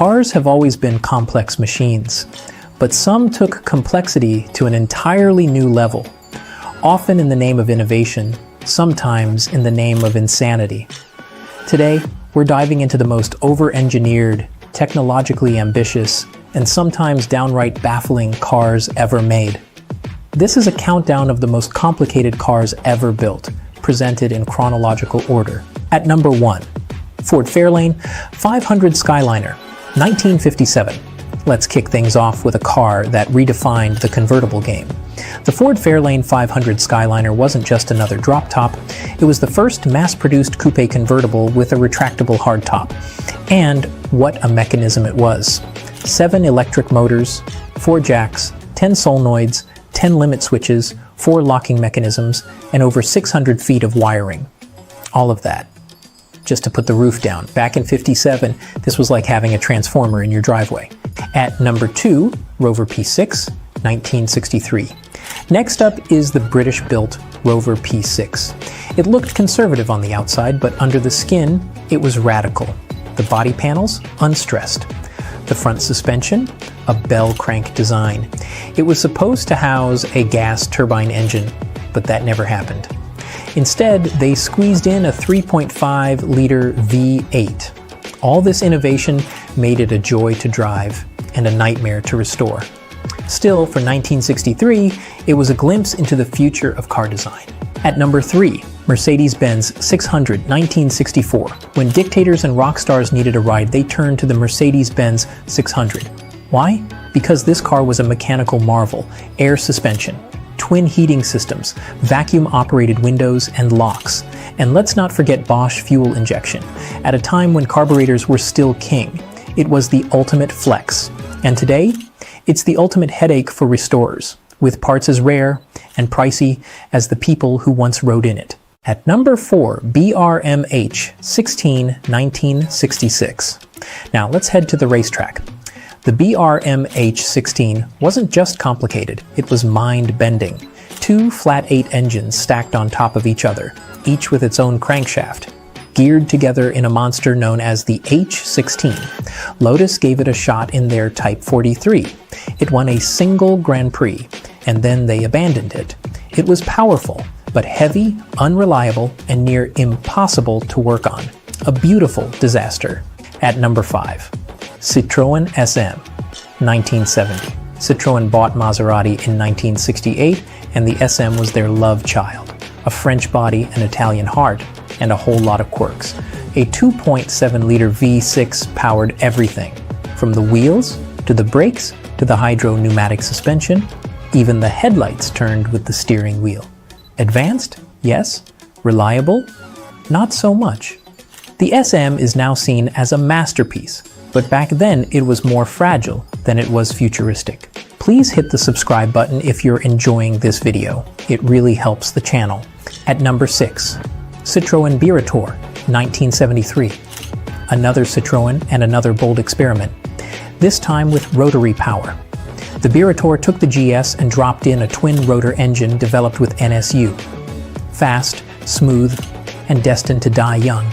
Cars have always been complex machines, but some took complexity to an entirely new level, often in the name of innovation, sometimes in the name of insanity. Today, we're diving into the most over-engineered, technologically ambitious, and sometimes downright baffling cars ever made. This is a countdown of the most complicated cars ever built, presented in chronological order. At number 1, Ford Fairlane 500 Skyliner, 1957. Let's kick things off with a car that redefined the convertible game. The Ford Fairlane 500 Skyliner wasn't just another drop top, it was the first mass-produced coupe convertible with a retractable hardtop. And what a mechanism it was. 7 electric motors, 4 jacks, 10 solenoids, 10 limit switches, 4 locking mechanisms, and over 600 feet of wiring. All of that just to put the roof down. Back in '57, this was like having a transformer in your driveway. At number 2, Rover P6, 1963. Next up is the British-built Rover P6. It looked conservative on the outside, but under the skin, it was radical. The body panels, unstressed. The front suspension, a bell crank design. It was supposed to house a gas turbine engine, but that never happened. Instead, they squeezed in a 3.5-liter V8. All this innovation made it a joy to drive and a nightmare to restore. Still, for 1963, it was a glimpse into the future of car design. At number 3, Mercedes-Benz 600, 1964. When dictators and rock stars needed a ride, they turned to the Mercedes-Benz 600. Why? Because this car was a mechanical marvel, air suspension, twin heating systems, vacuum-operated windows, and locks. And let's not forget Bosch fuel injection. At a time when carburetors were still king, it was the ultimate flex. And today, it's the ultimate headache for restorers, with parts as rare and pricey as the people who once rode in it. At number 4, BRMH16, 1966. Now let's head to the racetrack. The BRMH16 wasn't just complicated, it was mind-bending. 2 flat-8 engines stacked on top of each other, each with its own crankshaft, geared together in a monster known as the H16. Lotus gave it a shot in their Type 43. It won a single Grand Prix, and then they abandoned it. It was powerful, but heavy, unreliable, and near impossible to work on. A beautiful disaster. At number 5, Citroen SM, 1970. Citroen bought Maserati in 1968, and the SM was their love child. A French body, an Italian heart, and a whole lot of quirks. A 2.7-liter V6 powered everything, from the wheels, to the brakes, to the hydro-pneumatic suspension. Even the headlights turned with the steering wheel. Advanced? Yes. Reliable? Not so much. The SM is now seen as a masterpiece, but back then it was more fragile than it was futuristic. Please hit the subscribe button if you're enjoying this video. It really helps the channel. At number 6, Citroen Beirator, 1973. Another Citroen and another bold experiment, this time with rotary power. The Beirator took the GS and dropped in a twin-rotor engine developed with NSU. Fast, smooth, and destined to die young.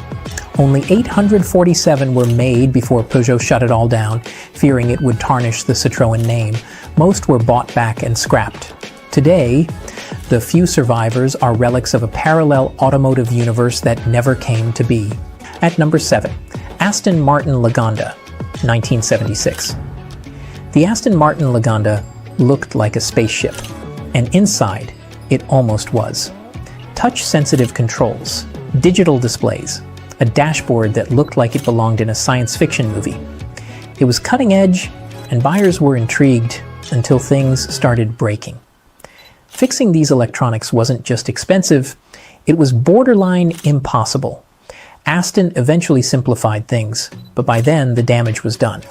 Only 847 were made before Peugeot shut it all down, fearing it would tarnish the Citroën name. Most were bought back and scrapped. Today, the few survivors are relics of a parallel automotive universe that never came to be. At number 7, Aston Martin Laganda, 1976. The Aston Martin Laganda looked like a spaceship, and inside, it almost was. Touch-sensitive controls, digital displays, a dashboard that looked like it belonged in a science fiction movie. It was cutting edge, and buyers were intrigued until things started breaking. Fixing these electronics wasn't just expensive, it was borderline impossible. Aston eventually simplified things, but by then the damage was done.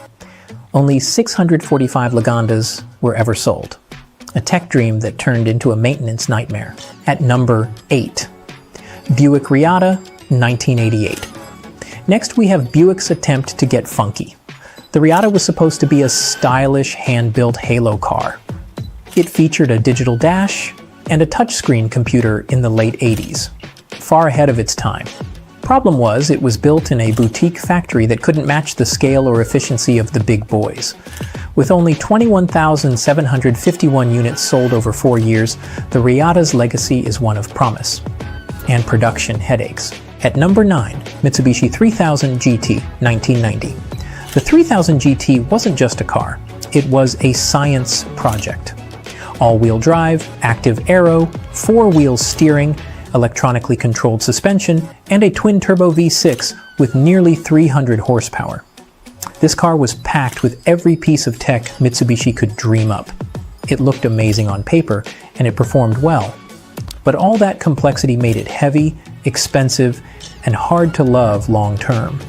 Only 645 Lagandas were ever sold. A tech dream that turned into a maintenance nightmare. At number 8, Buick Riata, 1988. Next we have Buick's attempt to get funky. The Riata was supposed to be a stylish hand-built halo car. It featured a digital dash and a touchscreen computer in the late 80s, far ahead of its time. Problem was, it was built in a boutique factory that couldn't match the scale or efficiency of the big boys. With only 21,751 units sold over 4 years, the Riata's legacy is one of promise and production headaches. At number 9, Mitsubishi 3000 GT 1990. The 3000 GT wasn't just a car, it was a science project. All-wheel drive, active aero, 4-wheel steering, electronically controlled suspension, and a twin-turbo V6 with nearly 300 horsepower. This car was packed with every piece of tech Mitsubishi could dream up. It looked amazing on paper, and it performed well. But all that complexity made it heavy, expensive, and hard to love long-term.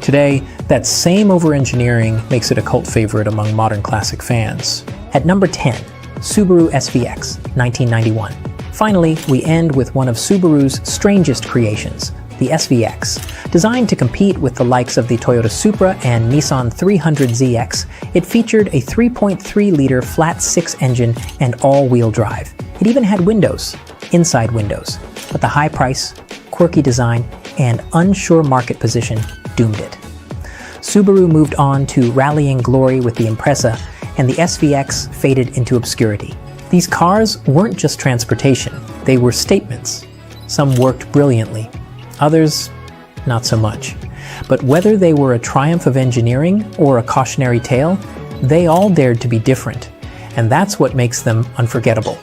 Today, that same over-engineering makes it a cult favorite among modern classic fans. At number 10, Subaru SVX 1991. Finally, we end with one of Subaru's strangest creations, the SVX. Designed to compete with the likes of the Toyota Supra and Nissan 300ZX, it featured a 3.3-liter flat-6 engine and all-wheel drive. It even had windows, inside windows, but the high price, quirky design, and unsure market position doomed it. Subaru moved on to rallying glory with the Impreza, and the SVX faded into obscurity. These cars weren't just transportation, they were statements. Some worked brilliantly, others not so much. But whether they were a triumph of engineering or a cautionary tale, they all dared to be different, and that's what makes them unforgettable.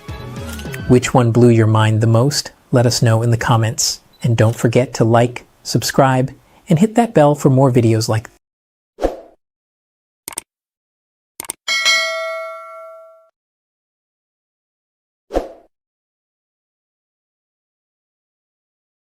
Which one blew your mind the most? Let us know in the comments. And don't forget to like, subscribe, and hit that bell for more videos like this.